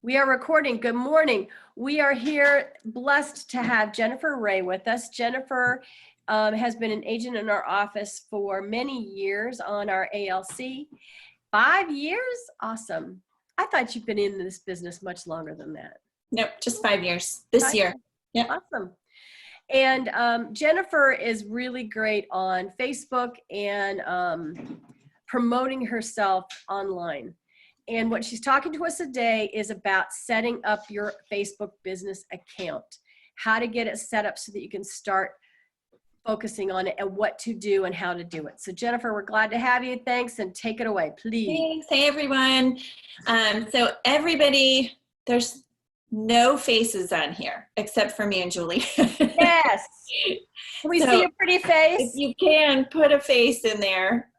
We are recording. Good morning. We are here blessed to have Jennifer Ray with us. Jennifer has been an agent in our office for many years on our ALC. 5 years? Awesome. I thought you'd been in this business much longer than that. Nope, just 5 years this year. Yeah. Awesome. And Jennifer is really great on Facebook and promoting herself online. And what she's talking to us today is about setting up your Facebook business account, how to get it set up so that you can start focusing on it and what to do and how to do it. So Jennifer, we're glad to have you. Thanks, and take it away, please. Thanks. Hey, everyone. So everybody, there's no faces on here except for me and Julie. Yes. Can we see a pretty face? If you can, put a face in there.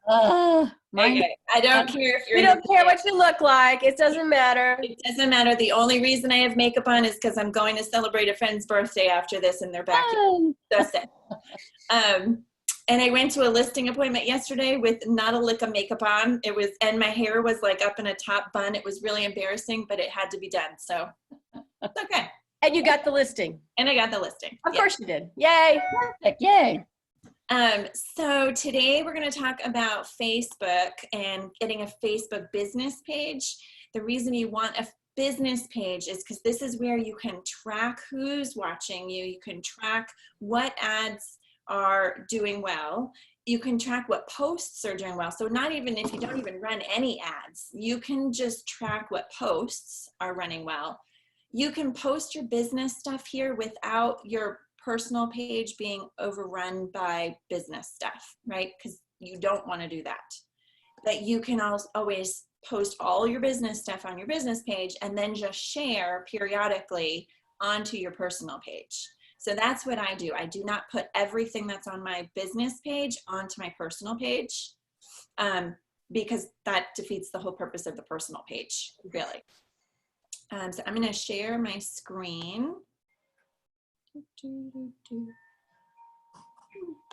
Okay. I don't care if you're. We don't care what you look like. It doesn't matter. It doesn't matter. The only reason I have makeup on is because I'm going to celebrate a friend's birthday after this in their backyard. That's it. And I went to a listing appointment yesterday with not a lick of makeup on. And my hair was like up in a top bun. It was really embarrassing, but it had to be done. So it's okay. And you got the listing. And I got the listing. Of course you did. Yay. Perfect. Yay. So today we're going to talk about Facebook and getting a Facebook business page. The reason you want a business page is because this is where you can track who's watching you. You can track what ads are doing well. You can track what posts are doing well. So not even if you don't even run any ads, you can just track what posts are running well. You can post your business stuff here without your personal page being overrun by business stuff, right? Because you don't want to do that. But you can always post all your business stuff on your business page and then just share periodically onto your personal page. So that's what I do. I do not put everything that's on my business page onto my personal page because that defeats the whole purpose of the personal page, really. So I'm going to share my screen.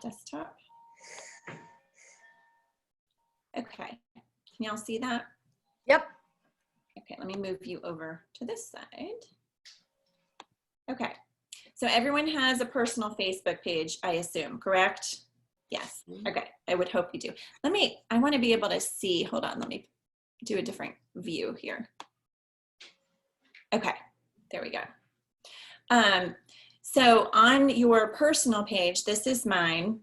Desktop. Okay, can y'all see that? Yep. Okay, let me move you over to this side. Okay, so everyone has a personal Facebook page, I assume, correct? Yes, okay, I would hope you do. I want to be able to see, hold on, let me do a different view here. Okay, there we go. So on your personal page, this is mine.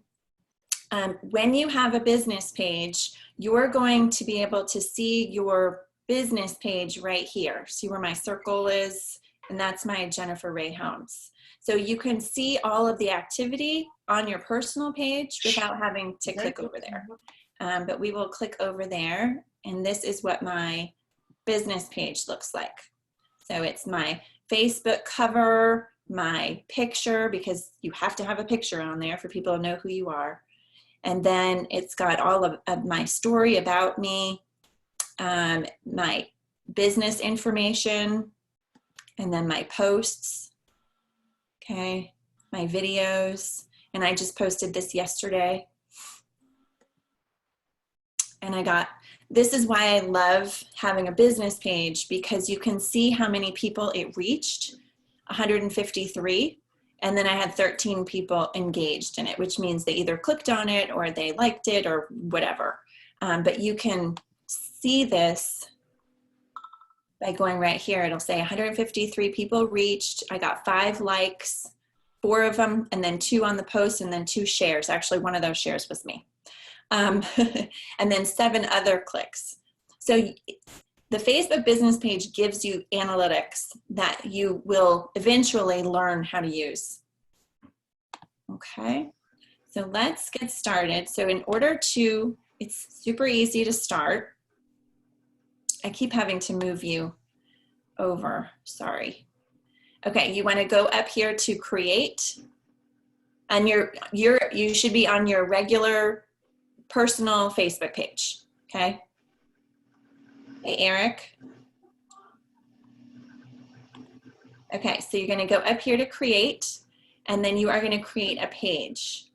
When you have a business page, you're going to be able to see your business page right here. See where my circle is? And that's my Jennifer Ray Homes. So you can see all of the activity on your personal page without having to click over there. But we will click over there, and this is what my business page looks like. So it's my Facebook cover, my picture, because you have to have a picture on there for people to know who you are. And then it's got all of my story about me, my business information, and then my posts, okay, my videos. And I just posted this yesterday. And this is why I love having a business page, because you can see how many people it reached, 153. And then I had 13 people engaged in it, which means they either clicked on it or they liked it or whatever. But you can see this by going right here. It'll say 153 people reached. I got 5 likes, 4 of them, and then 2 on the post, and then 2 shares. Actually, one of those shares was me. And then 7 other clicks. So the Facebook business page gives you analytics that you will eventually learn how to use. Okay, so let's get started. So it's super easy to start. I keep having to move you over, sorry. Okay, you want to go up here to create, and you should be on your regular personal Facebook page, okay? Hey, Eric. Okay, so you're going to go up here to create, and then you are going to create a page.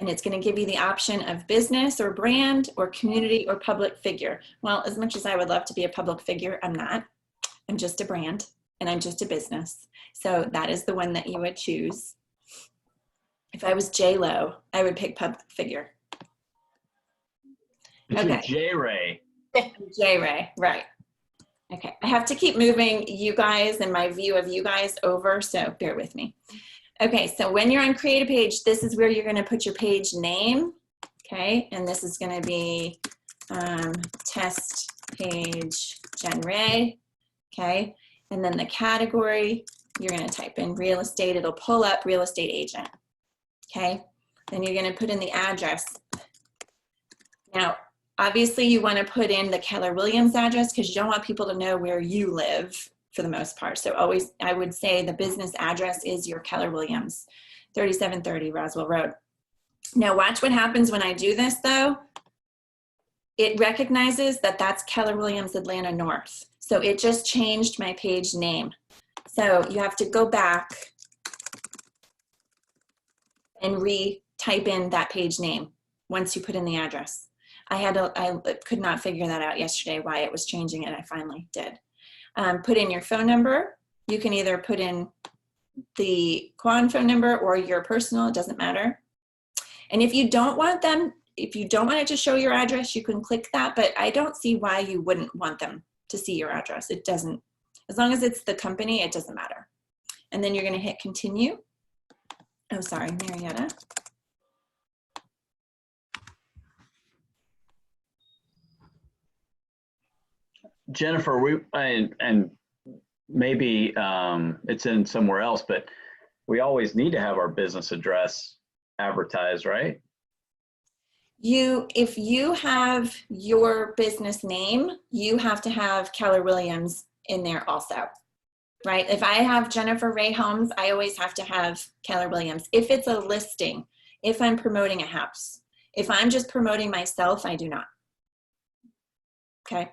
And it's going to give you the option of business or brand or community or public figure. Well, as much as I would love to be a public figure, I'm not. I'm just a brand and I'm just a business. So that is the one that you would choose. If I was J-Lo, I would pick public figure. Okay. Okay. J-Ray. J-Ray, right. Okay, I have to keep moving you guys and my view of you guys over, so bear with me. Okay, so when you're on Create a Page, this is where you're gonna put your page name, okay? And this is gonna be test page Jen Ray, okay? And then the category, you're gonna type in real estate, it'll pull up real estate agent, okay? Then you're gonna put in the address. Now, obviously you wanna put in the Keller Williams address because you don't want people to know where you live for the most part. So always, I would say the business address is your Keller Williams, 3730 Roswell Road. Now watch what happens when I do this though. It recognizes that that's Keller Williams Atlanta North. So it just changed my page name. So you have to go back and re-type in that page name once you put in the address. I could not figure that out yesterday why it was changing it. I finally did. Put in your phone number. You can either put in the Quan phone number or your personal, it doesn't matter. And if you don't want it to show your address, you can click that, but I don't see why you wouldn't want them to see your address. It doesn't, as long as it's the company, it doesn't matter. And then you're gonna hit continue. Oh, sorry, Marietta. Jennifer, and maybe it's in somewhere else, but we always need to have our business address advertised, right? If you have your business name, you have to have Keller Williams in there also, right? If I have Jennifer Ray Homes, I always have to have Keller Williams. If it's a listing, if I'm promoting a house, if I'm just promoting myself, I do not. Okay.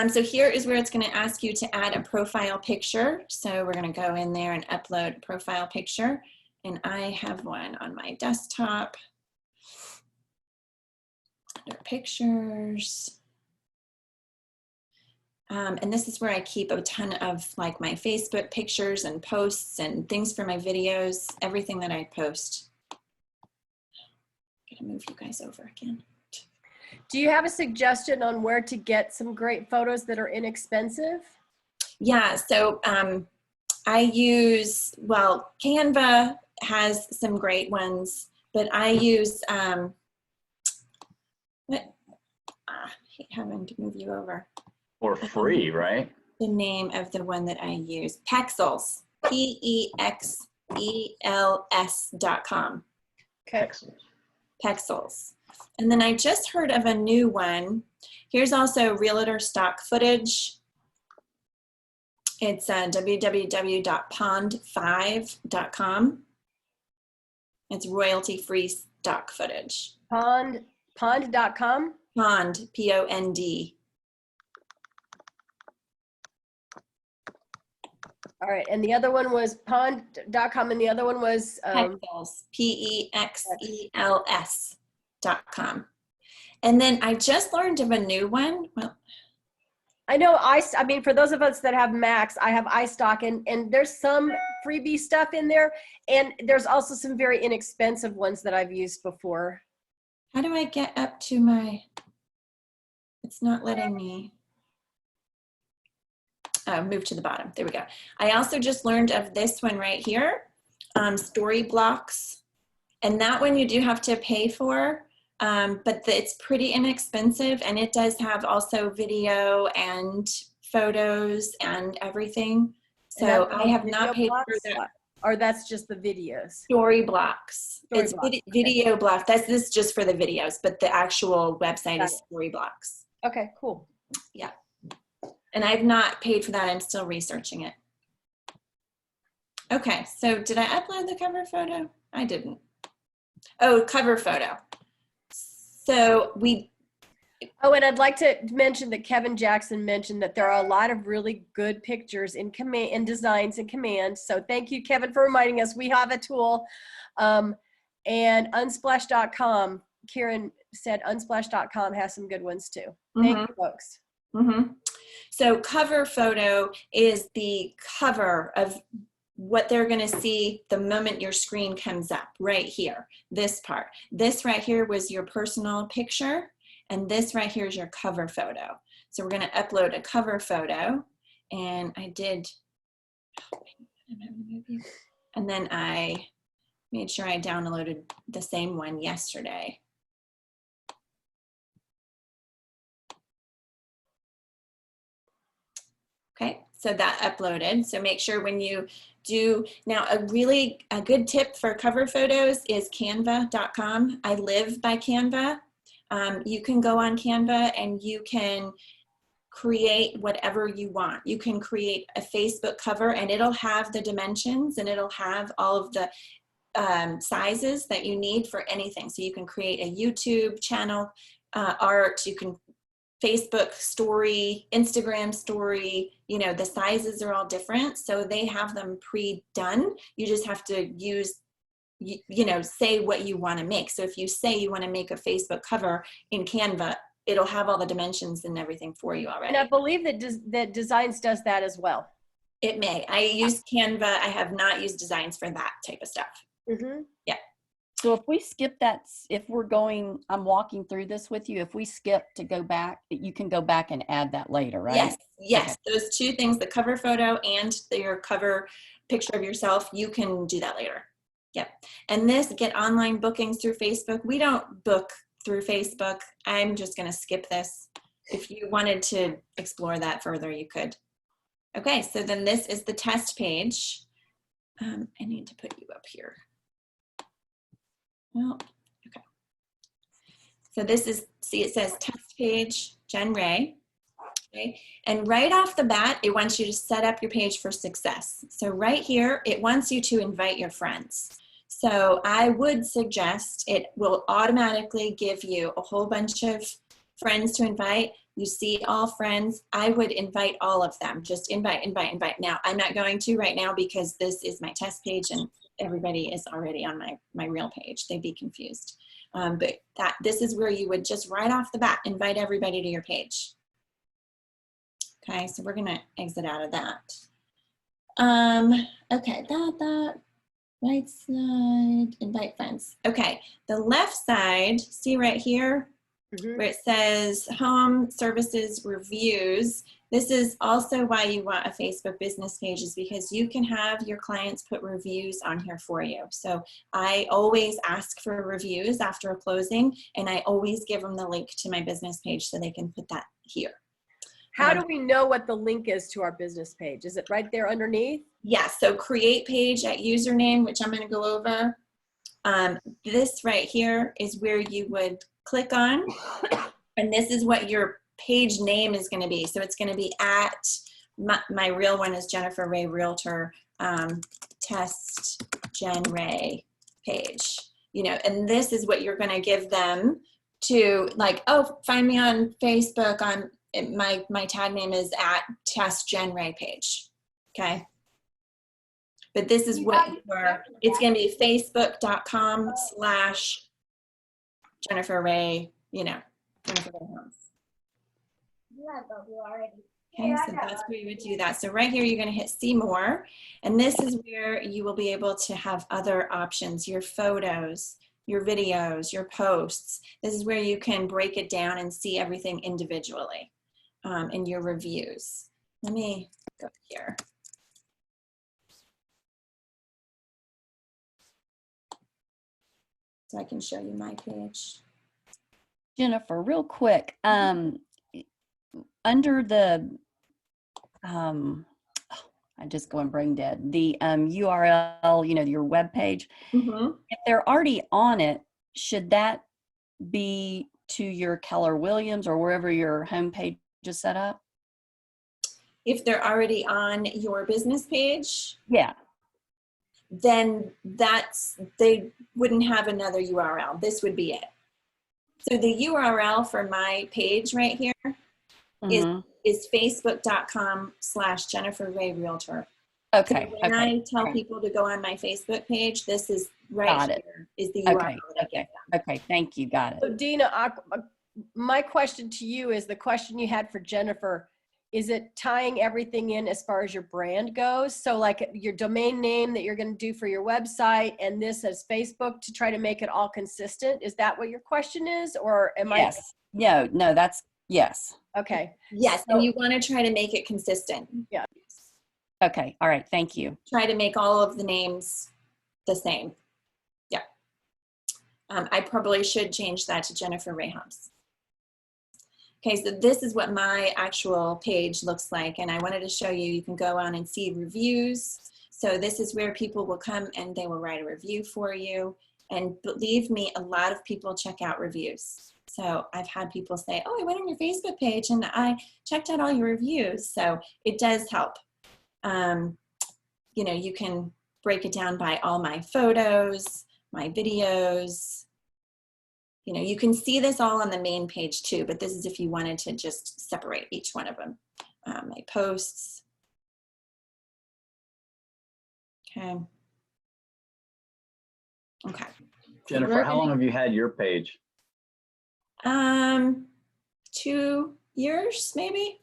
So here is where it's going to ask you to add a profile picture. So we're going to go in there and upload a profile picture. And I have one on my desktop. Under pictures. And this is where I keep a ton of like my Facebook pictures and posts and things for my videos, everything that I post. I'm gonna move you guys over again. Do you have a suggestion on where to get some great photos that are inexpensive? Yeah, so I use, well, Canva has some great ones, but I use, I hate having to move you over. Or free, right? The name of the one that I use, Pexels, PEXELS.com. Okay. Excellent. Pexels. And then I just heard of a new one. Here's also realtor stock footage. It's www.pond5.com. It's royalty-free stock footage. Pond.com? Pond, P-O-N-D. All right, and the other one was pond.com, and the other one was Pexels, P-E-X-E-L-S.com. And then I just learned of a new one. Well, I know I mean, for those of us that have Macs, I have iStock, and there's some freebie stuff in there, and there's also some very inexpensive ones that I've used before. how do I get up to my, it's not letting me. Move to the bottom. There we go. I also just learned of this one right here, Storyblocks. And that one you do have to pay for, but it's pretty inexpensive. And it does have also video and photos and everything. So I have not paid for that. Or that's just the videos? Storyblocks. It's Storyblocks, video block. This is just for the videos, but the actual website is Storyblocks. Okay, cool. Yeah. And I've not paid for that. I'm still researching it. Okay, so did I upload the cover photo? I didn't. Oh, cover photo. So Oh, and I'd like to mention that Kevin Jackson mentioned that there are a lot of really good pictures in command and designs in Command. So thank you, Kevin, for reminding us we have a tool. And unsplash.com, Karen said unsplash.com has some good ones too. Thank you, folks. So cover photo is the cover of what they're going to see the moment your screen comes up right here. This part. This right here was your personal picture, and this right here is your cover photo. So we're going to upload a cover photo, and I did, and then I made sure I downloaded the same one yesterday. Okay, so that uploaded. So make sure when you do, now a good tip for cover photos is canva.com. I live by Canva. You can go on Canva and you can create whatever you want. You can create a Facebook cover and it'll have the dimensions and it'll have all of the sizes that you need for anything. So you can create a YouTube channel, art, you can Facebook story, Instagram story, you know, the sizes are all different. So they have them pre-done. You just have to use, you know, say what you want to make. So if you say you want to make a Facebook cover in Canva, it'll have all the dimensions and everything for you already. And I believe that that Designs does that as well. It may. I use Canva. I have not used Designs for that type of stuff. Yeah. So if we skip that, if we're going, I'm walking through this with you, if we skip to go back, you can go back and add that later, right? Yes, yes. Okay. Those two things, the cover photo and your cover picture of yourself, you can do that later. Yep. And this, get online bookings through Facebook. We don't book through Facebook. I'm just going to skip this. If you wanted to explore that further, you could. Okay, so then this is the test page. I need to put you up here. Well, okay. So this is, see, it says test page, Jen Ray. Okay. And right off the bat, it wants you to set up your page for success. So right here, it wants you to invite your friends. So I would suggest it will automatically give you a whole bunch of friends to invite. You see all friends. I would invite all of them. Just invite, invite, invite. Now, I'm not going to right now because this is my test page and everybody is already on my real page. They'd be confused. But this is where you would just right off the bat invite everybody to your page. Okay, so we're gonna exit out of that. Okay, that right side, invite friends. Okay, the left side, see right here, where it says home services reviews. This is also why you want a Facebook business page, is because you can have your clients put reviews on here for you. So I always ask for reviews after a closing, and I always give them the link to my business page so they can put that here. How do we know what the link is to our business page? Is it right there underneath? Yeah, so create page at username, which I'm going to go over. This right here is where you would click on, and this is what your page name is going to be. So it's going to be at, my real one is Jennifer Ray Realtor, test Jen Ray page, you know, and this is what you're going to give them to, like, oh, find me on Facebook, on my tag name is at test Jen Ray page. Okay. But this is what it's going to be, facebook.com/Jennifer Ray, you know, Jennifer Ray Homes. Okay, so that's where you would do that. So right here, you're going to hit see more. And this is where you will be able to have other options, your photos, your videos, your posts. This is where you can break it down and see everything individually in your reviews. Let me go here. So I can show you my page. Jennifer, real quick, under the, I just go and brain dead, the URL, you know, your web page, if they're already on it, should that be to your Keller Williams or wherever your homepage is set up? If they're already on your business page, Yeah. then they wouldn't have another URL. This would be it. So the URL for my page right here is facebook.com/Jennifer Ray Realtor. Okay. So when I tell people to go on my Facebook page, this is right Got it. here is the Okay, URL. that okay, gives okay, thank you, got it. So Dina, my question to you is the question you had for Jennifer. Is it tying everything in as far as your brand goes? So like your domain name that you're going to do for your website and this as Facebook to try to make it all consistent? Is that what your question is? Or am Yes, no, that's, yes. Okay. Yes, So- and you want to try to make it consistent. Yeah. Okay, all right, thank you. Try to make all of the names the same. Yeah. I probably should change that to Jennifer Ray Hobbs. Okay, so this is what my actual page looks like, and I wanted to show you, you can go on and see reviews. So this is where people will come and they will write a review for you. And believe me, a lot of people check out reviews. So I've had people say, oh, I went on your Facebook page and I checked out all your reviews. So it does help. You know, you can break it down by all my photos, my videos. You know, you can see this all on the main page too, but this is if you wanted to just separate each one of them. My posts. Okay. Okay. Jennifer, how long have you had your page? 2 years, maybe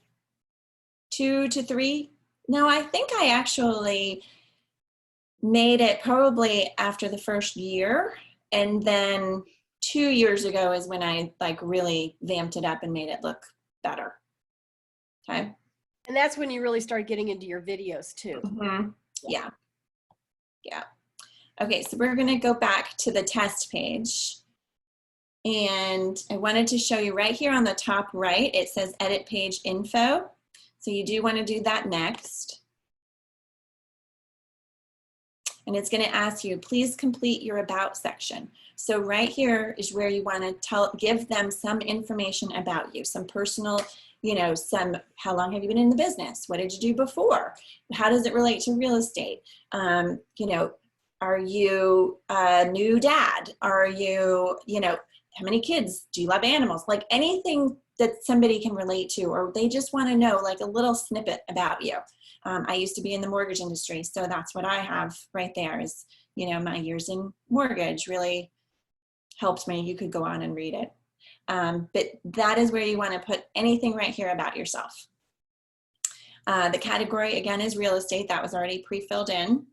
2 to 3. No, I think I actually made it probably after the first year, and then 2 years ago is when I like really vamped it up and made it look better. Okay. And that's when you really start getting into your videos too. Mm-hmm. Yeah. Yeah. Okay, so we're going to go back to the test page. And I wanted to show you right here on the top right, it says edit page info. So you do want to do that next. And it's going to ask you, please complete your about section. So right here is where you want to give them some information about you, some personal, you know, how long have you been in the business? What did you do before? How does it relate to real estate? You know, are you a new dad? Are you, you know, how many kids? Do you love animals? Like anything that somebody can relate to, or they just want to know like a little snippet about you. I used to be in the mortgage industry, so that's what I have right there is, you know, my years in mortgage really helped me. You could go on and read it. But that is where you want to put anything right here about yourself. The category, again, is real estate. That was already pre-filled in.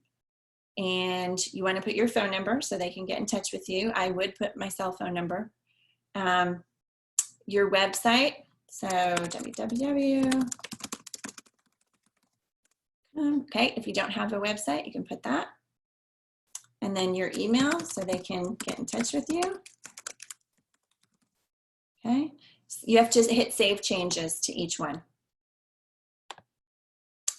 And you want to put your phone number so they can get in touch with you. I would put my cell phone number. Your website, so www. Okay, if you don't have a website, you can put that. And then your email so they can get in touch with you. Okay, you have to hit save changes to each one.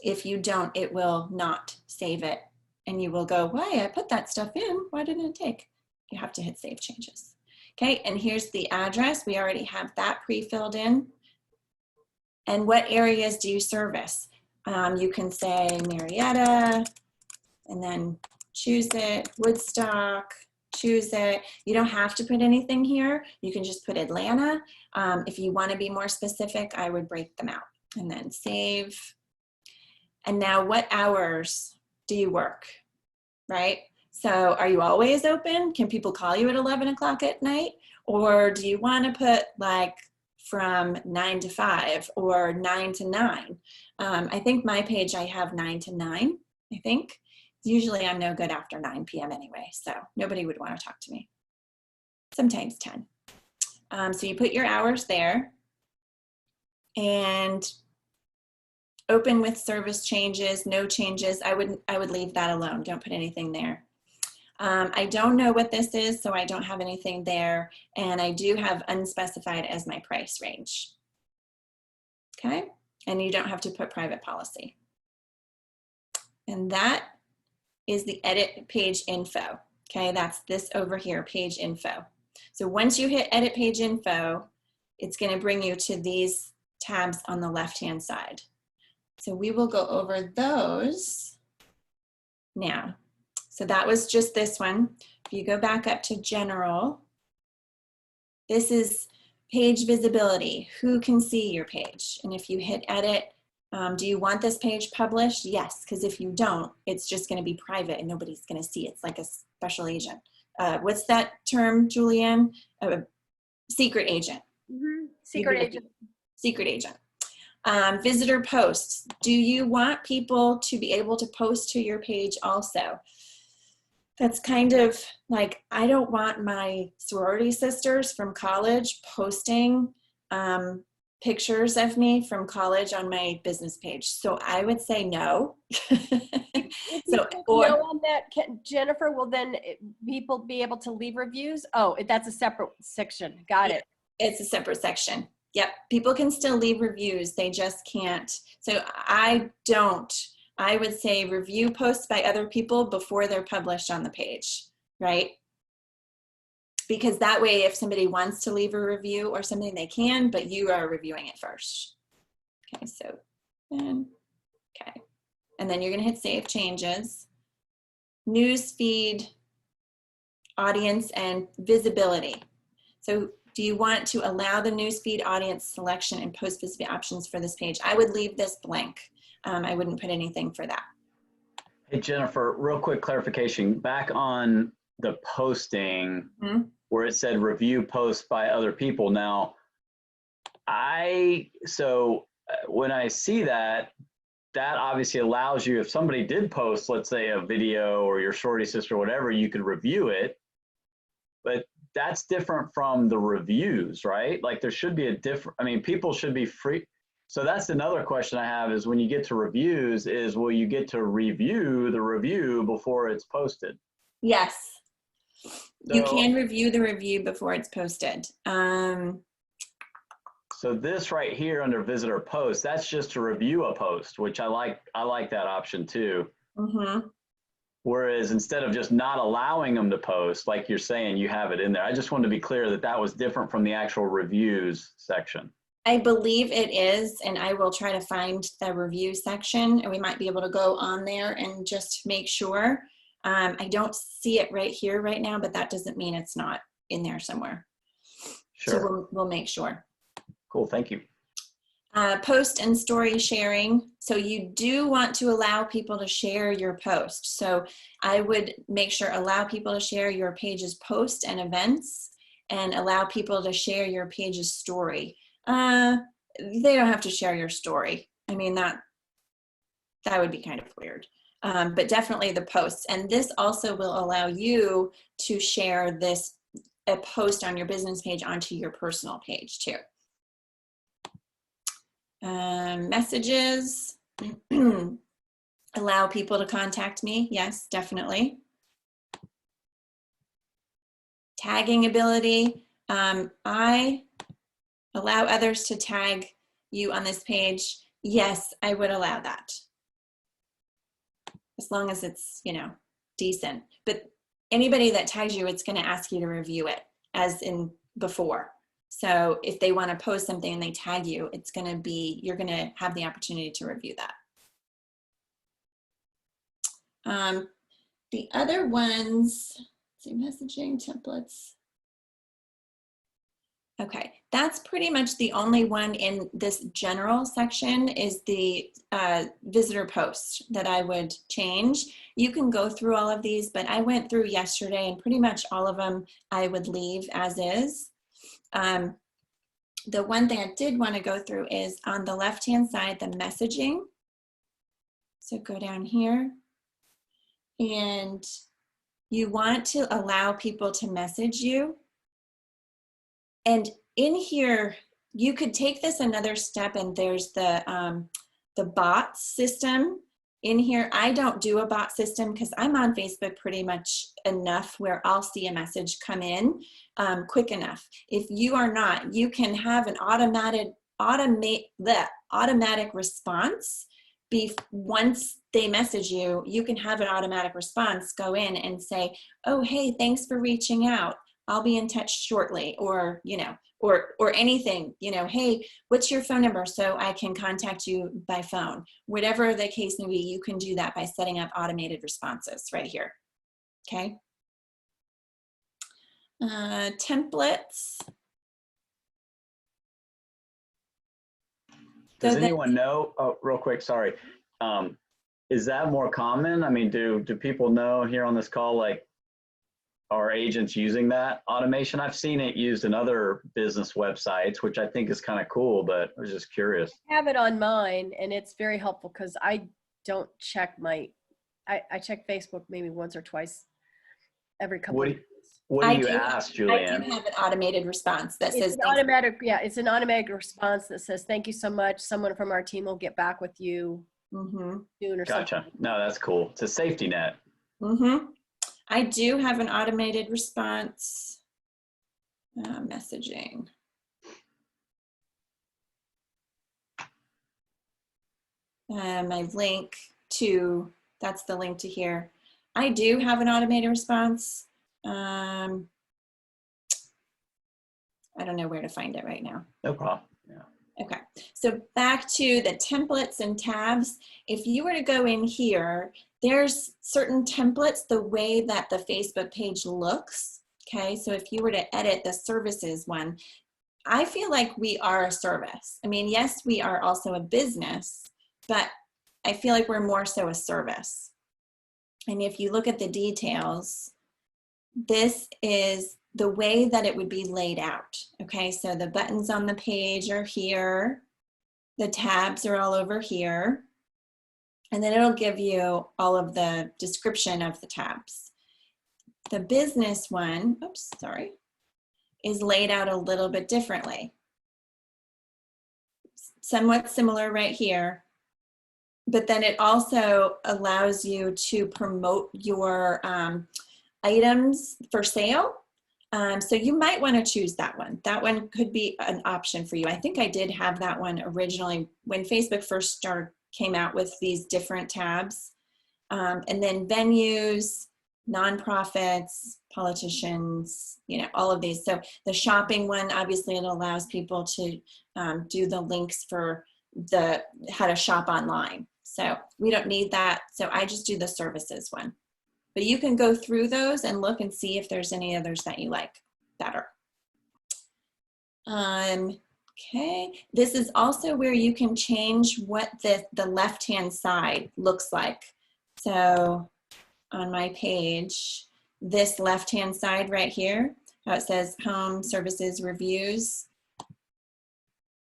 If you don't, it will not save it. And you will go, why, I put that stuff in, why didn't it take? You have to hit save changes. Okay, and here's the address. We already have that pre-filled in. And what areas do you service? You can say Marietta, and then choose it, Woodstock, choose it. You don't have to put anything here. You can just put Atlanta. If you want to be more specific, I would break them out. And then save. And now what hours do you work, right? So are you always open? Can people call you at 11 o'clock at night? Or do you want to put like from 9 to 5 or 9 to 9? I think my page, I have 9 to 9, I think. Usually I'm no good after 9 p.m. anyway, so nobody would want to talk to me. Sometimes 10. So you put your hours there and open with service changes, no changes. I would leave that alone. Don't put anything there. I don't know what this is, so I don't have anything there. And I do have unspecified as my price range. Okay, and you don't have to put private policy. And that is the edit page info. Okay, that's this over here, page info. So once you hit edit page info, it's going to bring you to these tabs on the left-hand side. So we will go over those now. So that was just this one. If you go back up to general, this is page visibility. Who can see your page? And if you hit edit, do you want this page published? Yes, because if you don't, it's just going to be private and nobody's going to see it. It's like a special agent. What's that term, Julianne? Secret agent. Secret agent. Secret agent. Visitor posts. Do you want people to be able to post to your page also? That's kind of like, I don't want my sorority sisters from college posting pictures of me from college on my business page. So I would say no. So, no on that, Jennifer, will then people be able to leave reviews? Oh, that's a separate section. Got it. It's a separate section. Yep. People can still leave reviews. They just can't. So I would say review posts by other people before they're published on the page, right? Because that way, if somebody wants to leave a review or something, they can, but you are reviewing it first. Okay, so then, okay. And then you're gonna hit Save Changes. News feed, audience, and visibility. So do you want to allow the newsfeed audience selection and post visibility options for this page? I would leave this blank. I wouldn't put anything for that. Hey, Jennifer, real quick clarification. Back on the posting where it said review posts by other people. Now, when I see that, that obviously allows you, if somebody did post, let's say a video or your sorority sister or whatever, you could review it. But that's different from the reviews, right? Like there should be a different, I mean, people should be free. So that's another question I have is when you get to reviews is, will you get to review the review before it's posted? Yes. So, you can review the review before it's posted. So this right here under visitor post, that's just to review a post, which I like that option too. Whereas instead of just not allowing them to post, like you're saying, you have it in there. I just wanted to be clear that that was different from the actual reviews section. I believe it is, and I will try to find the review section, and we might be able to go on there and just make sure. I don't see it right here right now, but that doesn't mean it's not in there somewhere. Sure. So we'll make sure. Cool, thank you. Post and story sharing. So you do want to allow people to share your post. So I would make sure allow people to share your page's post and events, and allow people to share your page's story. They don't have to share your story. I mean, that would be kind of weird. But definitely the posts. And this also will allow you to share a post on your business page onto your personal page too. Messages. Allow people to contact me. Yes, definitely. Tagging ability. I allow others to tag you on this page. Yes, I would allow that. As long as it's, decent. But anybody that tags you, it's going to ask you to review it as in before. So if they want to post something and they tag you, you're going to have the opportunity to review that. The other ones, messaging templates. Okay, that's pretty much the only one in this general section is the visitor post that I would change. You can go through all of these, but I went through yesterday and pretty much all of them I would leave as is. The one thing I did want to go through is on the left-hand side, the messaging. So go down here and you want to allow people to message you. And in here, you could take this another step, and there's the bot system in here. I don't do a bot system because I'm on Facebook pretty much enough where I'll see a message come in quick enough. If you are not, you can have an automatic response. Once they message you, you can have an automatic response go in and say, oh, hey, thanks for reaching out. I'll be in touch shortly, or, or anything, hey, what's your phone number so I can contact you by phone? Whatever the case may be, you can do that by setting up automated responses right here, okay? Templates. Does anyone know, oh, real quick, sorry. Is that more common? I mean, do people know here on this call, like are agents using that automation? I've seen it used in other business websites, which I think is kind of cool, but I was just curious. I have it on mine, and it's very helpful because I don't check I check Facebook maybe once or twice every couple What of do, days. what do I you do ask, I do Julianne? have an automated response that It's says, an thanks. automatic, yeah, it's an automatic response that says, thank you so much. Someone from our team will get back with you Mm-hmm. soon or Gotcha. something. No, that's cool. It's a safety net. Mm-hmm. I do have an automated response messaging. My link to, that's the link to here. I do have an automated response. I don't know where to find it right now. No problem. Yeah. Okay, so back to the templates and tabs. If you were to go in here, there's certain templates, the way that the Facebook page looks. Okay, so if you were to edit the services one, I feel like we are a service. I mean, yes, we are also a business, but I feel like we're more so a service. And if you look at the details, this is the way that it would be laid out. Okay, so the buttons on the page are here. The tabs are all over here. And then it'll give you all of the description of the tabs. The business one, oops, sorry, is laid out a little bit differently. Somewhat similar right here, but then it also allows you to promote your items for sale. So you might want to choose that one. That one could be an option for you. I think I did have that one originally when Facebook first came out with these different tabs. And then venues, nonprofits, politicians, you know, all of these. So the shopping one, obviously it allows people to do the links for how to shop online. So we don't need that. So I just do the services one. But you can go through those and look and see if there's any others that you like better. Okay, this is also where you can change what the left-hand side looks like. So on my page, this left-hand side right here, how it says home, services, reviews.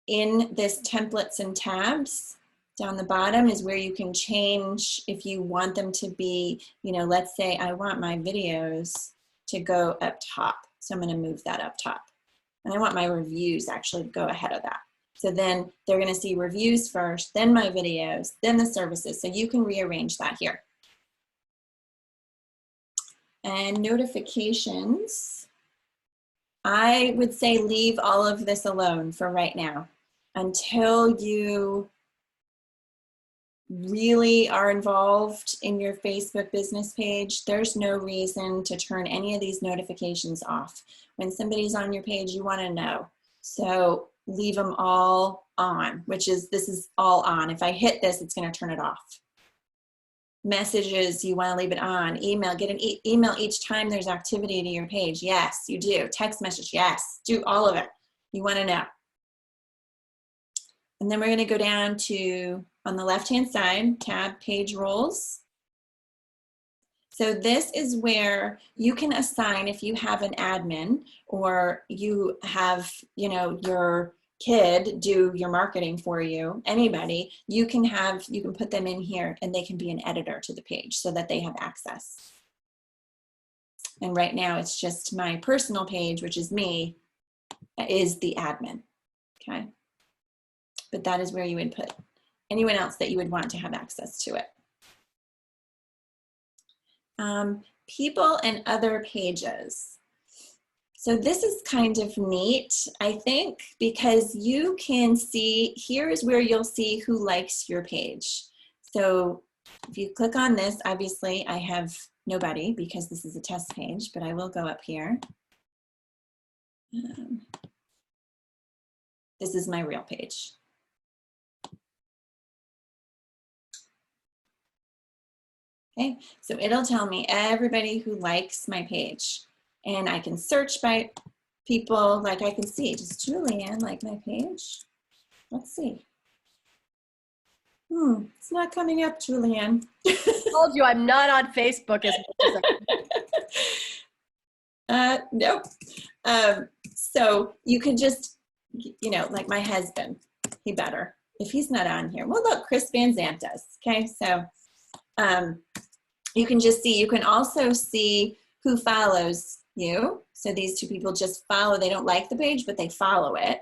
In this templates and tabs, down the bottom is where you can change if you want them to be, you know, let's say I want my videos to go up top. So I'm going to move that up top. And I want my reviews actually to go ahead of that. So then they're going to see reviews first, then my videos, then the services. So you can rearrange that here. And notifications, I would say leave all of this alone for right now until you really are involved in your Facebook business page. There's no reason to turn any of these notifications off. When somebody's on your page, you want to know. So leave them all on, which is, this is all on. If I hit this, it's going to turn it off. Messages, you want to leave it on. Email, get an email each time there's activity to your page. Yes, you do. Text message, yes, do all of it. You want to know. And then we're going to go down to, on the left-hand side, tab page roles. So this is where you can assign, if you have an admin or you have, you know, your kid do your marketing for you, anybody, you can put them in here and they can be an editor to the page so that they have access. And right now it's just my personal page, which is me, is the admin, okay? But that is where you would put anyone else that you would want to have access to it. People and other pages. So this is kind of neat, I think, because you can see, here's where you'll see who likes your page. So if you click on this, obviously I have nobody because this is a test page, but I will go up here. This is my real page. Okay, so it'll tell me everybody who likes my page. And I can search by people, like I can see, does Julianne like my page? Let's see. It's not coming up, Julianne. I told you I'm not on Facebook as much as I Nope. So you can just, you know, like my husband, he better, if he's not on here. Well, look, Chris Van Zandt does. Okay, so you can just see, you can also see who follows you. So these two people just follow, they don't like the page, but they follow it.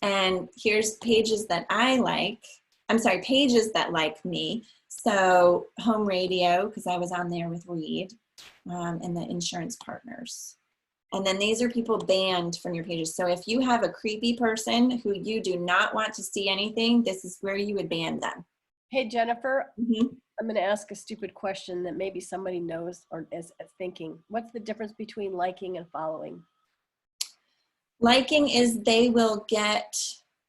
And here's pages that I like. I'm sorry, pages that like me. So Home Radio, because I was on there with Reed, and the Insurance Partners. And then these are people banned from your pages. So if you have a creepy person who you do not want to see anything, this is where you would ban them. Hey, Jennifer, Mm-hmm. I'm going to ask a stupid question that maybe somebody knows or is thinking. What's the difference between liking and following? Liking is they will get,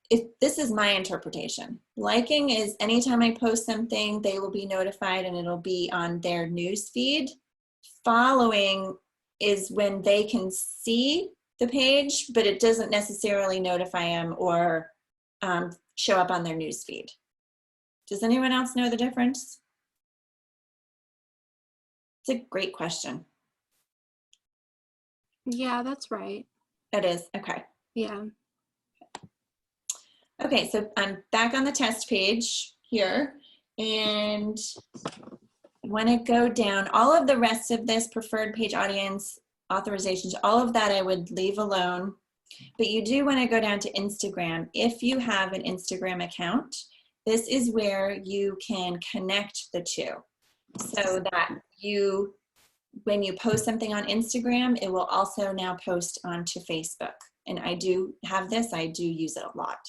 if this is my interpretation, liking is anytime I post something, they will be notified and it'll be on their news feed. Following is when they can see the page, but it doesn't necessarily notify them or show up on their news feed. Does anyone else know the difference? It's a great question. Yeah, that's right. It is, okay. Yeah. Okay, so I'm back on the test page here, and I want to go down. All of the rest of this, preferred page audience, authorizations, all of that I would leave alone. But you do want to go down to Instagram. If you have an Instagram account, this is where you can connect the two. So that you, when you post something on Instagram, it will also now post onto Facebook. And I do have this, I do use it a lot.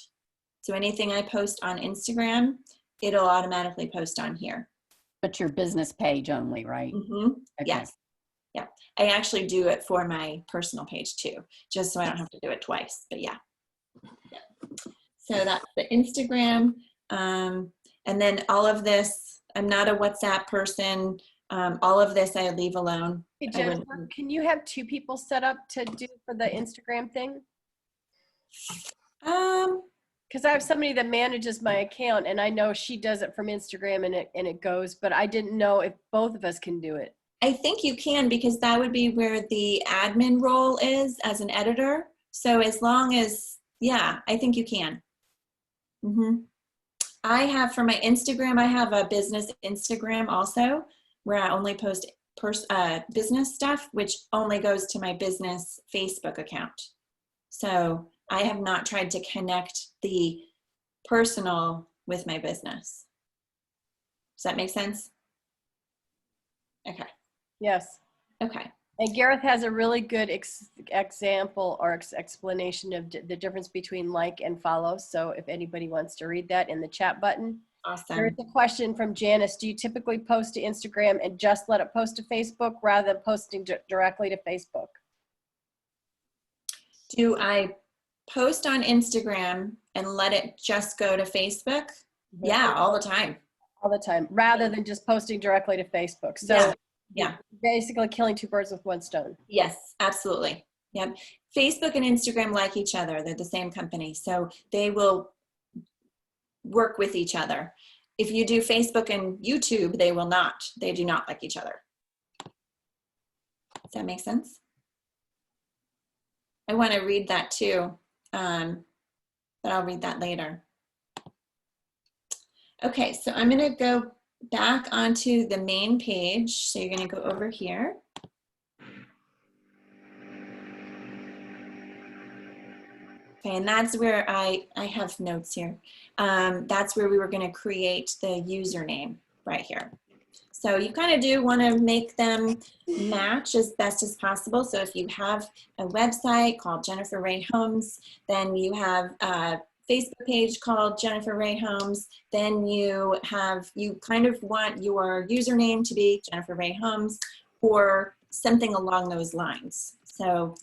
So anything I post on Instagram, it'll automatically post on here. But your business page only, right? Mm-hmm. Okay. Yes. Yeah. I actually do it for my personal page too, just so I don't have to do it twice, but yeah. So that's the Instagram. And then all of this, I'm not a WhatsApp person. All of this I leave alone. Hey, I wouldn't- Jennifer, can you have two people set up to do for the Instagram thing? Because I have somebody that manages my account and I know she does it from Instagram and it goes, but I didn't know if both of us can do it. I think you can, because that would be where the admin role is as an editor. So as long as, yeah, I think you can. Mm-hmm. I have for my Instagram, I have a business Instagram also, where I only post business stuff, which only goes to my business Facebook account. So I have not tried to connect the personal with my business. Does that make sense? Okay. Yes. Okay. And Gareth has a really good example or explanation of the difference between like and follow. So if anybody wants to read that in the chat button. Awesome. There's a question from Janice. Do you typically post to Instagram and just let it post to Facebook rather than posting directly to Facebook? Do I post on Instagram and let it just go to Facebook? Yeah, all the time. All the time, rather than just posting directly to Facebook. So Yeah. Yeah. basically killing two birds with one stone. Yes, absolutely. Yep. Facebook and Instagram like each other. They're the same company. So they will work with each other. If you do Facebook and YouTube, they will not. They do not like each other. Does that make sense? I want to read that too, but I'll read that later. Okay, so I'm going to go back onto the main page. So you're going to go over here. Okay, and that's where I have notes here. That's where we were going to create the username right here. So you kind of do want to make them match as best as possible. So if you have a website called Jennifer Ray Homes, then you have a Facebook page called Jennifer Ray Homes, then you kind of want your username to be Jennifer Ray Homes or something along those lines. So,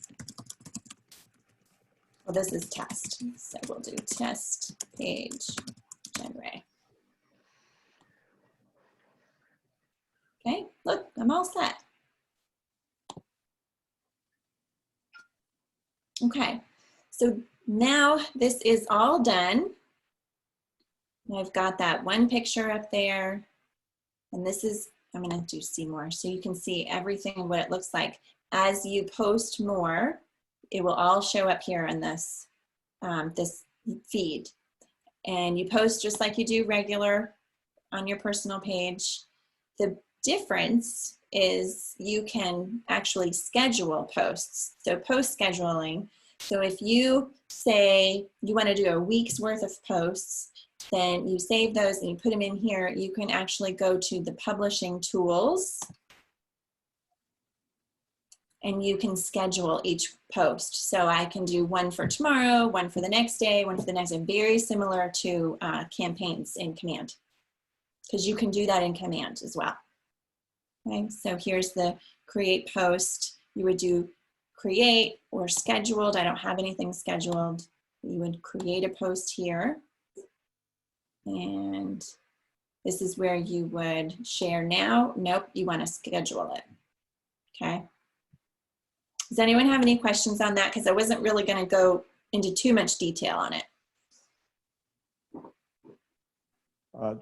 well, this is test. So we'll do test page Jen Ray. Okay, look, I'm all set. Okay, so now this is all done. I've got that one picture up there, and this is, I'm gonna do see more so you can see everything and what it looks like. as you post more, it will all show up here in this, this feed. And you post just like you do regular on your personal page. The difference is you can actually schedule posts. So post scheduling. So if you say you want to do a week's worth of posts, then you save those and you put them in here. You can actually go to the publishing tools and you can schedule each post. So I can do one for tomorrow, one for the next day, one for the next day, very similar to campaigns in Command, because you can do that in Command as well. Okay, so here's the create post. You would do create or scheduled. I don't have anything scheduled. You would create a post here. And this is where you would share now. Nope, you want to schedule it. Okay. Does anyone have any questions on that? Because I wasn't really going to go into too much detail on it.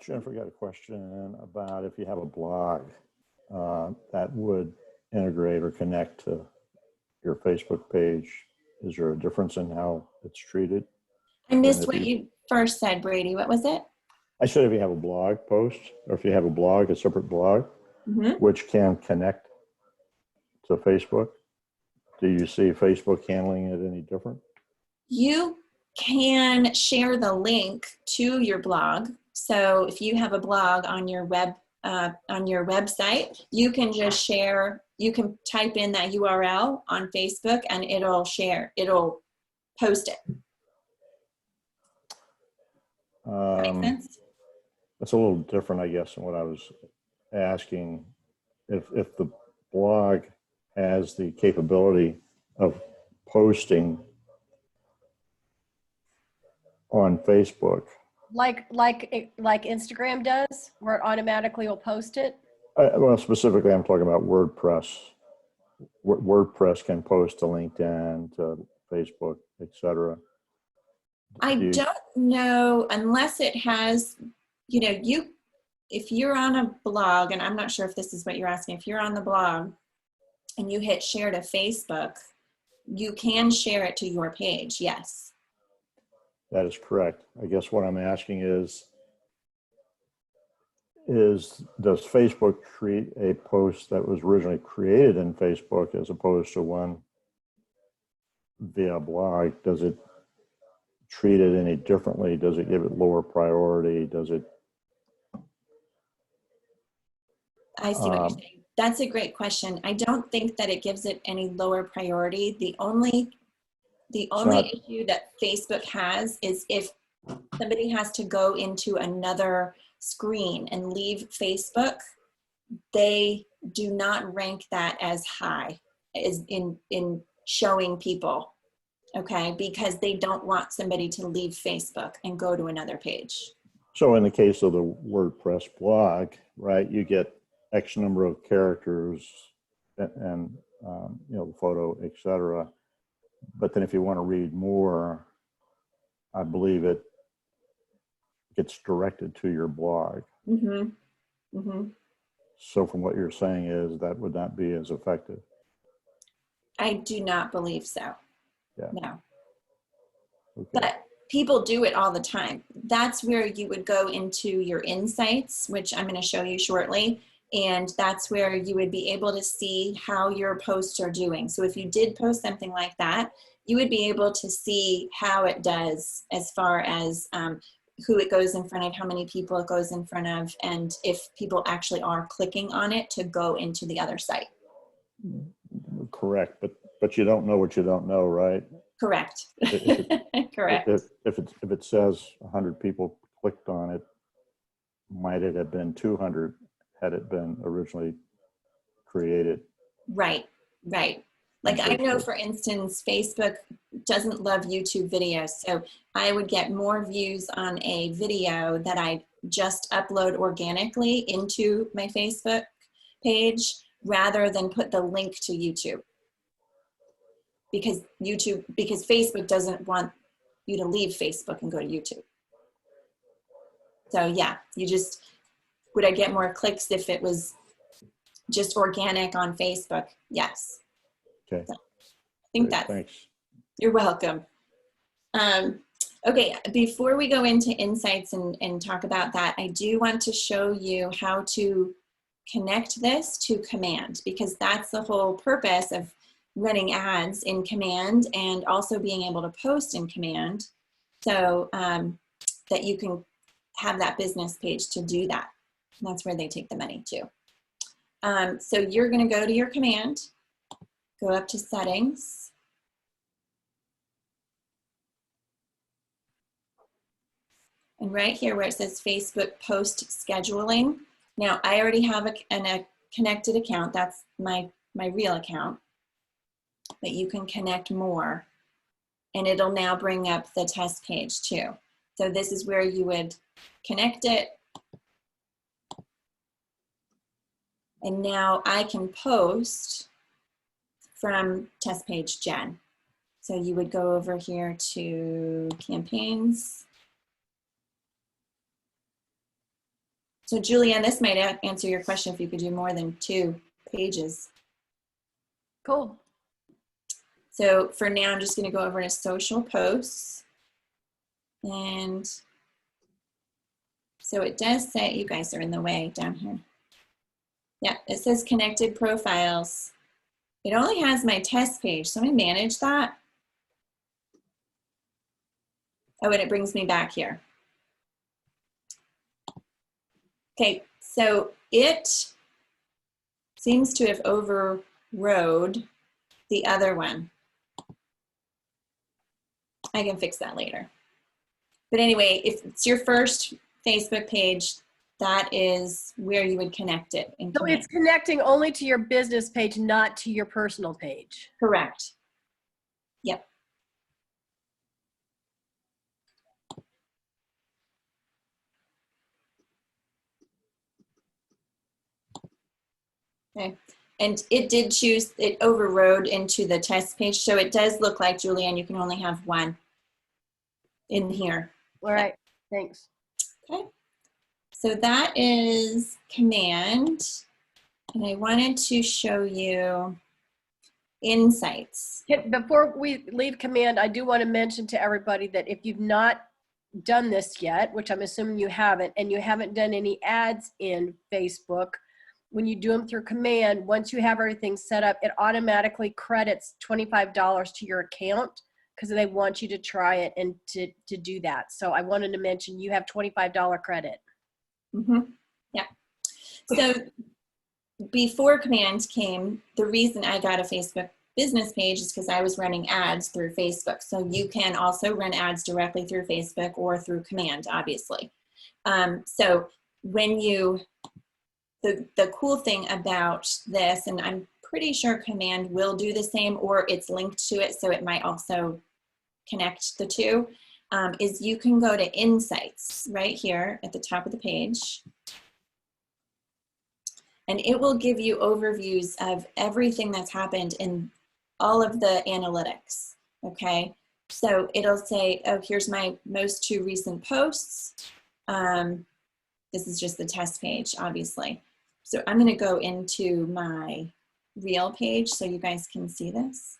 Jennifer got a question about if you have a blog that would integrate or connect to your Facebook page. Is there a difference in how it's treated? I missed what you first said, Brady. What was it? I said if you have a blog post, or if you have a blog, a separate blog, which can connect to Facebook, do you see Facebook handling it any different? You can share the link to your blog. So if you have a blog on your website, you can just share, you can type in that URL on Facebook and it'll share, it'll post it. Make sense? It's a little different, I guess, than what I was asking. If the blog has the capability of posting on Facebook, Like Instagram does, where it automatically will post it. well, specifically, I'm talking about WordPress. WordPress can post to LinkedIn, to Facebook, etc. I don't know unless it has, you know, if you're on a blog, and I'm not sure if this is what you're asking, if you're on the blog and you hit share to Facebook, you can share it to your page, yes. That is correct. I guess what I'm asking is does Facebook create a post that was originally created in Facebook as opposed to one via blog? Does it treat it any differently? Does it give it lower priority? Does it? I see what you're saying. That's a great question. I don't think that it gives it any lower priority. The only issue that Facebook has is if somebody has to go into another screen and leave Facebook, they do not rank that as high as in showing people, okay? Because they don't want somebody to leave Facebook and go to another page. So in the case of the WordPress blog, right, you get X number of characters and you know, the photo, etc. But then if you want to read more, I believe it gets directed to your blog. Mm-hmm. Mm-hmm. So from what you're saying is that would not be as effective. I do not believe so. Yeah. No. Okay. But people do it all the time. That's where you would go into your insights, which I'm going to show you shortly. And that's where you would be able to see how your posts are doing. So if you did post something like that, you would be able to see how it does as far as who it goes in front of, how many people it goes in front of, and if people actually are clicking on it to go into the other site. Correct, but you don't know what you don't know, right? Correct. Correct. If it says 100 people clicked on it, might it have been 200 had it been originally created? Right, right. Like I know, for instance, Facebook doesn't love YouTube videos. So I would get more views on a video that I just upload organically into my Facebook page rather than put the link to YouTube. Because Facebook doesn't want you to leave Facebook and go to YouTube. So yeah, would I get more clicks if it was just organic on Facebook? Yes. Okay. I think Great, that's, thanks. you're welcome. Okay, before we go into insights and talk about that, I do want to show you how to connect this to Command, because that's the whole purpose of running ads in Command and also being able to post in Command, so that you can have that business page to do that. And that's where they take the money too. So you're going to go to your Command, go up to Settings, and right here where it says Facebook Post Scheduling. Now I already have a connected account. That's my real account, but you can connect more, and it'll now bring up the test page too. So this is where you would connect it. And now I can post from test page Jen. So you would go over here to campaigns. So Julianne, this might answer your question if you could do more than 2 pages. Cool. So for now, I'm just going to go over to social posts. And so it does say, you guys are in the way down here. Yeah, it says connected profiles. It only has my test page, so I'm going to manage that. Oh, and it brings me back here. Okay, so it seems to have overrode the other one. I can fix that later. But anyway, if it's your first Facebook page, that is where you would connect it. So it's connecting only to your business page, not to your personal page. Correct. Yep. Okay. And it did choose, it overrode into the test page. So it does look like, Julianne, you can only have one in here. All right, thanks. Okay. So that is Command. And I wanted to show you Insights. Before we leave Command, I do want to mention to everybody that if you've not done this yet, which I'm assuming you haven't, and you haven't done any ads in Facebook, when you do them through Command, once you have everything set up, it automatically credits $25 to your account because they want you to try it and to do that. So I wanted to mention you have $25 credit. Mm-hmm. Yeah. So before Command came, the reason I got a Facebook business page is because I was running ads through Facebook. So you can also run ads directly through Facebook or through Command, obviously. So when you, the cool thing about this, and I'm pretty sure Command will do the same, or it's linked to it, so it might also connect the two, is you can go to Insights right here at the top of the page. And it will give you overviews of everything that's happened in all of the analytics, okay? So it'll say, oh, here's my most 2 recent posts. This is just the test page, obviously. So I'm gonna go into my real page so you guys can see this.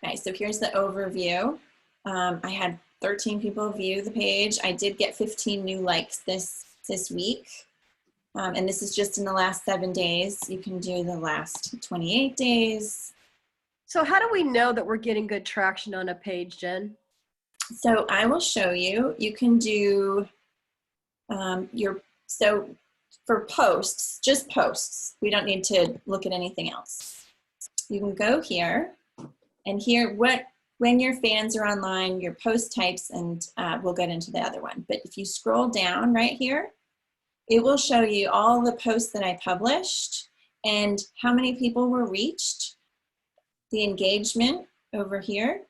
Okay, so here's the overview. I had 13 people view the page. I did get 15 new likes this week. And this is just in the last 7 days. You can do the last 28 days. So how do we know that we're getting good traction on a page, Jen? So I will show you. You can do so for posts, just posts. We don't need to look at anything else. You can go here and here when your fans are online, your post types, and we'll get into the other one. But if you scroll down right here, it will show you all the posts that I published and how many people were reached, the engagement over here.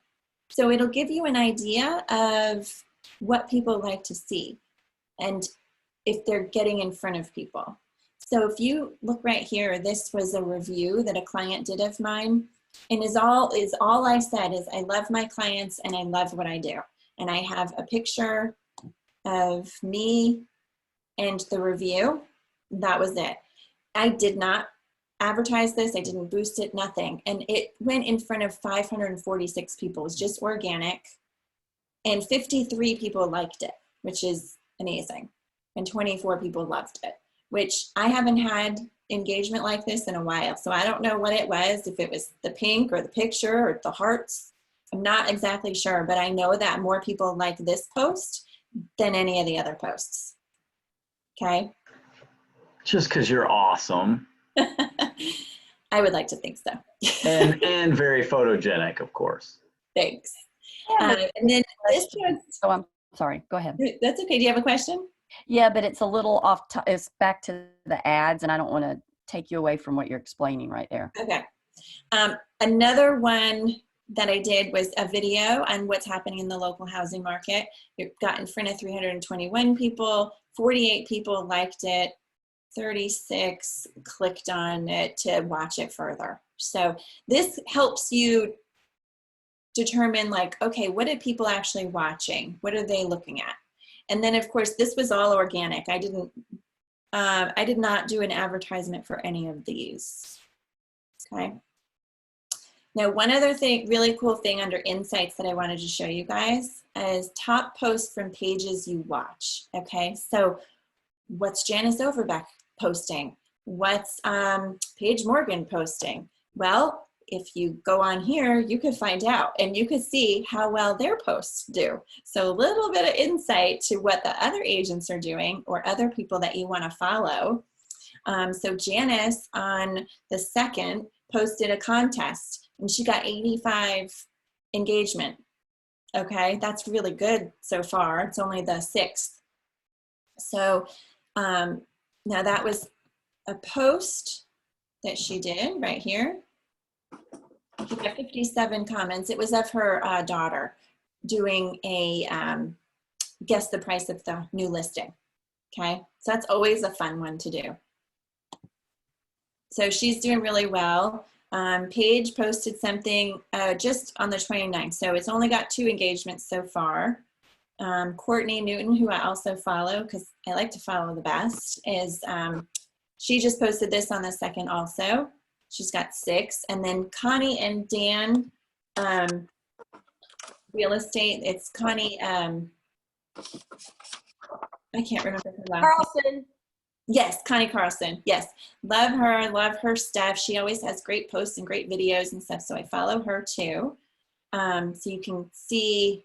So it'll give you an idea of what people like to see and if they're getting in front of people. So if you look right here, this was a review that a client did of mine. And all I said is I love my clients and I love what I do. And I have a picture of me and the review. That was it. I did not advertise this. I didn't boost it, nothing. And it went in front of 546 people. It was just organic. And 53 people liked it, which is amazing. And 24 people loved it, which I haven't had engagement like this in a while. So I don't know what it was, if it was the pink or the picture or the hearts. I'm not exactly sure, but I know that more people like this post than any of the other posts. Okay. Just because you're awesome. I would like to think so. and very photogenic, of course. Thanks. And then this post, Oh, I'm sorry. Go ahead. that's okay. Do you have a question? Yeah, but it's a little off. It's back to the ads, and I don't want to take you away from what you're explaining right there. Okay. Another one that I did was a video on what's happening in the local housing market. It got in front of 321 people, 48 people liked it, 36 clicked on it to watch it further. So this helps you determine, like, okay, what are people actually watching? What are they looking at? And then of course, this was all organic. I did not do an advertisement for any of these. Okay. Now, one other thing, really cool thing under insights that I wanted to show you guys is top posts from pages you watch. Okay. So what's Janice Overbeck posting? What's Paige Morgan posting? Well, if you go on here, you could find out and you could see how well their posts do. So a little bit of insight to what the other agents are doing or other people that you want to follow. So Janice on the 2nd posted a contest and she got 85 engagement. Okay, that's really good so far. It's only the 6th. So now that was a post that she did right here. She got 57 comments. It was of her daughter doing a guess the price of the new listing. Okay, so that's always a fun one to do. So she's doing really well. Paige posted something just on the 29th. So it's only got 2 engagements so far. Courtney Newton, who I also follow because I like to follow the best, is she just posted this on the 2nd also. She's got 6. And then Connie and Dan, real estate. It's Connie, I can't remember her last name. Carlson. Yes, Connie Carlson. Yes, love her. Love her stuff. She always has great posts and great videos and stuff. So I follow her too. So you can see,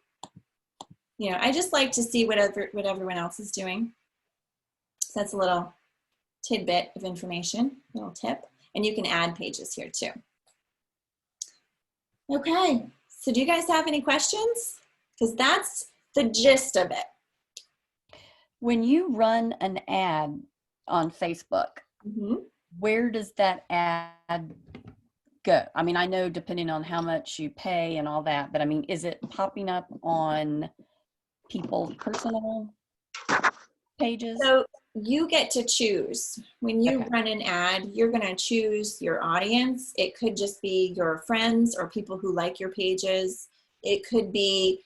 you know, I just like to see what everyone else is doing. So that's a little tidbit of information, little tip. And you can add pages here too. Okay, so do you guys have any questions? Because that's the gist of it. When you run an ad on Facebook, where does that ad go? I mean, I know depending on how much you pay and all that, but I mean, is it popping up on people's personal pages? So you get to choose. When you run an ad, you're going to choose your audience. It could just be your friends or people who like your pages. It could be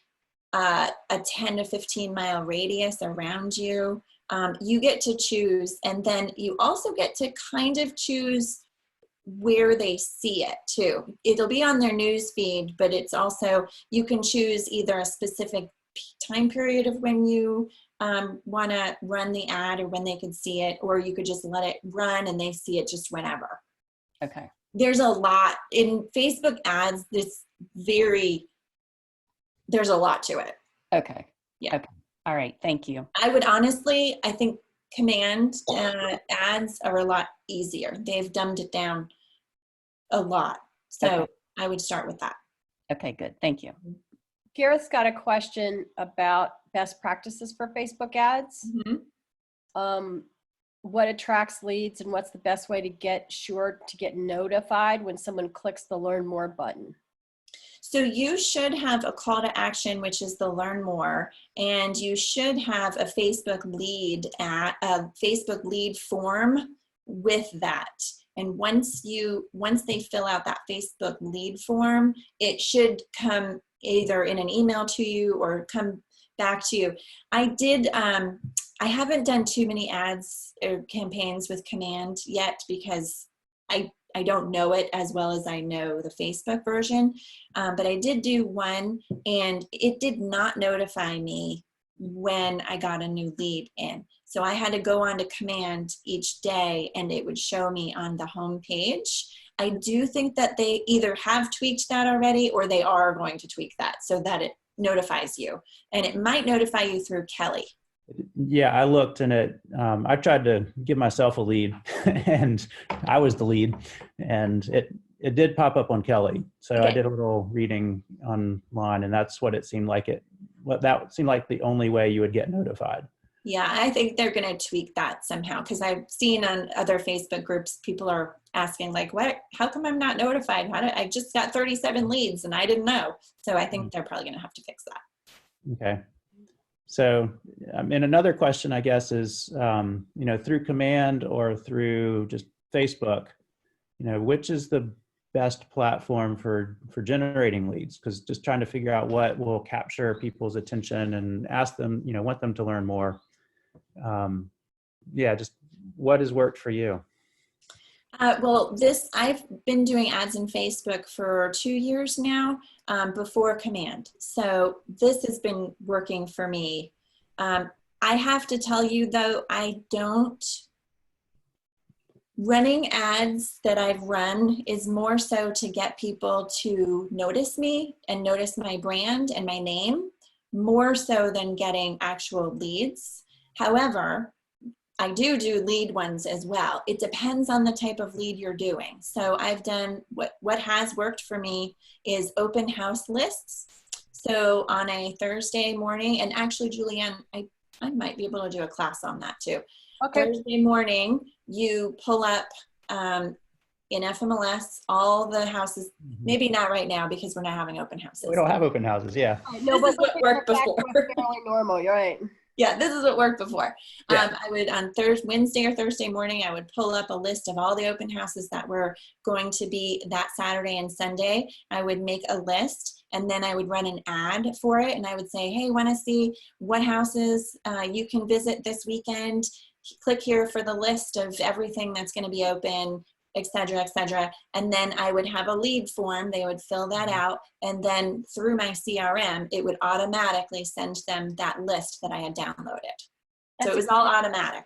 a 10 to 15 mile radius around you. You get to choose, and then you also get to kind of choose where they see it too. It'll be on their news feed, but it's also, you can choose either a specific time period of when you want to run the ad or when they could see it, or you could just let it run and they see it just whenever. Okay. There's a lot in Facebook ads. There's a lot to it. Okay. Yeah. Okay. All right. Thank you. I would honestly, I think command ads are a lot easier. They've dumbed it down a lot. So Okay. I would start with that. Okay, good. Thank you. Gareth's got a question about best practices for Facebook ads. What attracts leads and what's the best way to get sure to get notified when someone clicks the learn more button? So you should have a call to action, which is the learn more, and you should have a Facebook lead form with that. And once they fill out that Facebook lead form, it should come either in an email to you or come back to you. I did I haven't done too many ads or campaigns with Command yet because I don't know it as well as I know the Facebook version. But I did do one, and it did not notify me when I got a new lead in. So I had to go on to Command each day, and it would show me on the home page. I do think that they either have tweaked that already or they are going to tweak that so that it notifies you. And it might notify you through Kelly. Yeah, I looked and I tried to give myself a lead and I was the lead, and it did pop up on Kelly. So Okay. I did a little reading online, and that's what it seemed like that seemed like the only way you would get notified. Yeah, I think they're going to tweak that somehow because I've seen on other Facebook groups, people are asking like, how come I'm not notified? I just got 37 leads and I didn't know. So I think they're probably going to have to fix that. Okay. So, and another question, I guess, is, through Command or through just Facebook, which is the best platform for generating leads? Because just trying to figure out what will capture people's attention and ask them, want them to learn more. Just what has worked for you? I've been doing ads in Facebook for 2 years now, before Command. So this has been working for me. I have to tell you though, running ads that I've run is more so to get people to notice me and notice my brand and my name, more so than getting actual leads. However, I do lead ones as well. It depends on the type of lead you're doing. So I've done what has worked for me is open house lists. So on a Thursday morning, and actually Julianne, I might be able to do a class on that too. Okay. Thursday morning, you pull up in FMLS all the houses, maybe not right now because we're not having open houses. We don't have open houses, yeah. No, This is what worked before. Fairly normal. You're right. Yeah, this is what worked before. Yeah. I would on Wednesday or Thursday morning, I would pull up a list of all the open houses that were going to be that Saturday and Sunday. I would make a list and then I would run an ad for it. And I would say, hey, want to see what houses you can visit this weekend? Click here for the list of everything that's going to be open, et cetera, et cetera. And then I would have a lead form. They would fill that out. And then through my CRM, it would automatically send them that list that I had downloaded. So it was all automatic.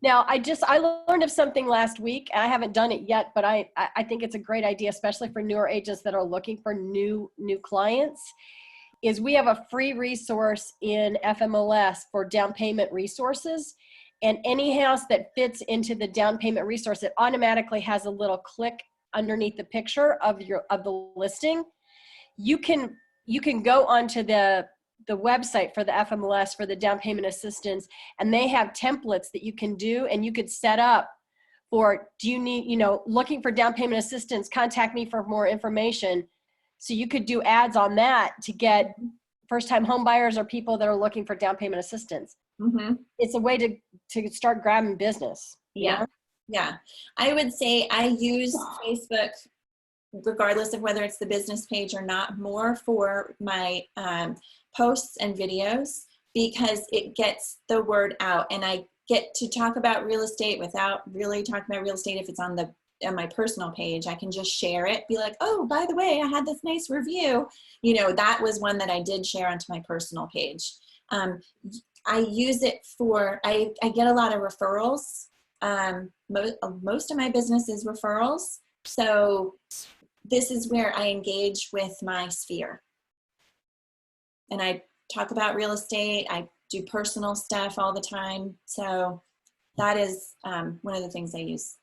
Now, I learned of something last week. I haven't done it yet, but I think it's a great idea, especially for newer agents that are looking for new clients, is we have a free resource in FMLS for down payment resources. And any house that fits into the down payment resource, it automatically has a little click underneath the picture of the listing. You can go onto the website for the FMLS for the down payment assistance, and they have templates that you can do, and you could set up for, do you need, looking for down payment assistance, contact me for more information. So you could do ads on that to get first-time home buyers or people that are looking for down payment assistance. Mm-hmm. It's a way to start grabbing business. Yeah. Yeah. I would say I use Facebook, regardless of whether it's the business page or not, more for my posts and videos because it gets the word out and I get to talk about real estate without really talking about real estate. If it's on my personal page, I can just share it, be like, oh, by the way, I had this nice review. That was one that I did share onto my personal page. I use it for, I get a lot of referrals. Most of my business is referrals. So this is where I engage with my sphere. And I talk about real estate. I do personal stuff all the time. So that is one of the things I use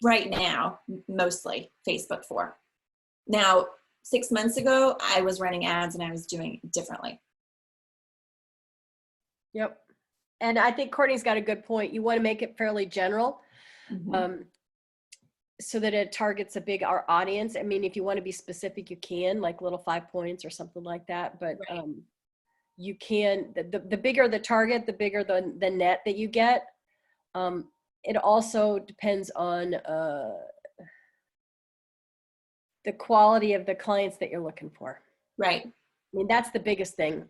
right now, mostly Facebook for. Now, 6 months ago, I was running ads and I was doing it differently. Yep. And I think Courtney's got a good point. You want to make it fairly general, so that it targets our audience. I mean, if you want to be specific, you can, like little 5 points or something like that. But right. You can, the bigger the target, the bigger the net that you get. It also depends on the quality of the clients that you're looking for. Right. I mean, that's the biggest thing.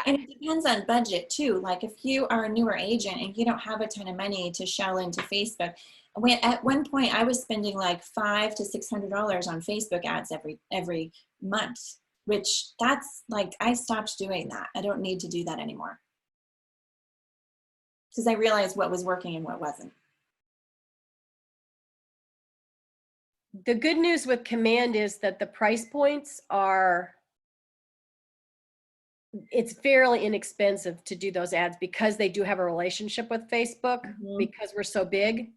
And it depends on budget too. Like if you are a newer agent and you don't have a ton of money to shell into Facebook, at one point I was spending like $500 to $600 on Facebook ads every month, which that's like, I stopped doing that. I don't need to do that anymore. Because I realized what was working and what wasn't. The good news with Command is that the price points are, it's fairly inexpensive to do those ads because they do have a relationship with Facebook because we're so big.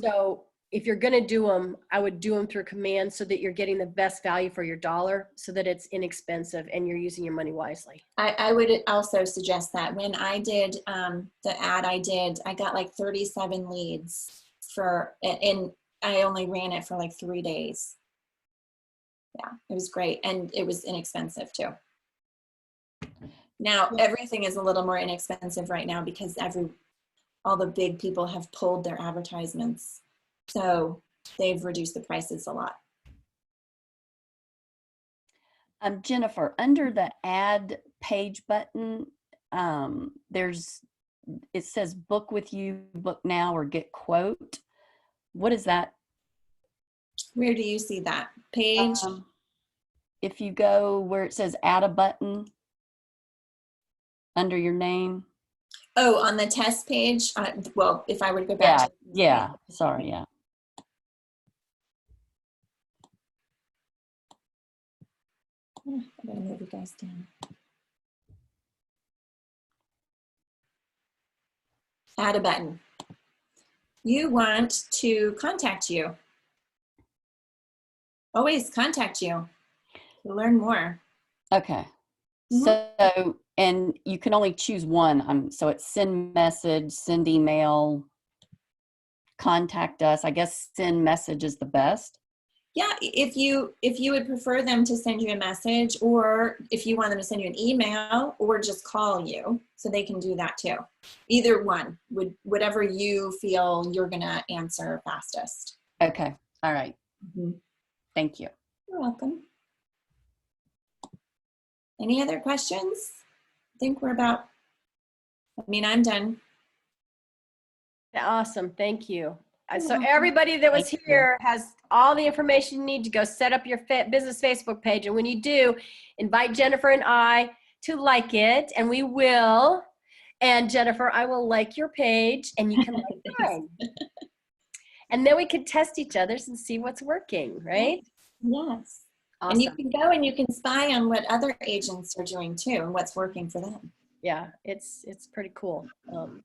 So if you're going to do them, I would do them through Command so that you're getting the best value for your dollar so that it's inexpensive and you're using your money wisely. I would also suggest that when I did the ad I got like 37 leads and I only ran it for like 3 days. Yeah, it was great. And it was inexpensive too. Now everything is a little more inexpensive right now because all the big people have pulled their advertisements. So they've reduced the prices a lot. Jennifer, under the add page button, it says book with you, book now, or get quote. What is that? Where do you see that page? If you go where it says add a button under your name. Oh, on the test page? Well, if I were to go back. Sorry, yeah. I'm going to move you guys down. Add a button. You want to contact you. Always contact you to learn more. Okay. So, and you can only choose one. So it's send message, send email, contact us. I guess send message is the best. Yeah, if you would prefer them to send you a message, or if you want them to send you an email or just call you, so they can do that too. Either one, whatever you feel you're gonna answer fastest. Okay. All right. Thank you. You're welcome. Any other questions? I think I'm done. Awesome. Thank you. So everybody that was here has all the information you need to go set up your business Facebook page. And when you do, invite Jennifer and I to like it, and we will. And Jennifer, I will like your page and you can like mine. And then we can test each other's and see what's working, right? Yes. Awesome. And you can go and you can spy on what other agents are doing too and what's working for them. Yeah, it's pretty cool.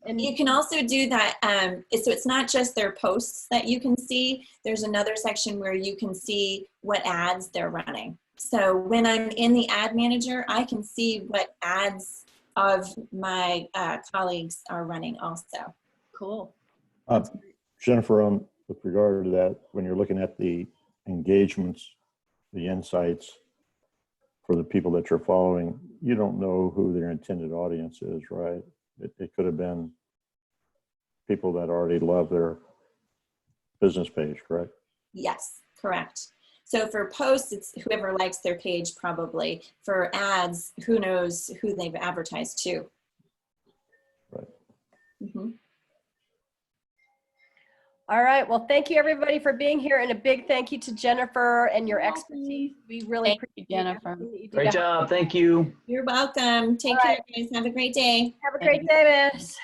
And you can also do that. So it's not just their posts that you can see. There's another section where you can see what ads they're running. So when I'm in the ad manager, I can see what ads of my colleagues are running also. Cool. Jennifer, with regard to that, when you're looking at the engagements, the insights for the people that you're following, you don't know who their intended audience is, right? It could have been people that already love their business page, correct? Yes, correct. So for posts, it's whoever likes their page probably. For ads, who knows who they've advertised to. Right. All right. Well, thank you everybody for being here, and a big thank you to Jennifer and your expertise. We really appreciate Jennifer. Great job. Thank you. You're welcome. Take care, guys. Have a great day. Have a great day, miss.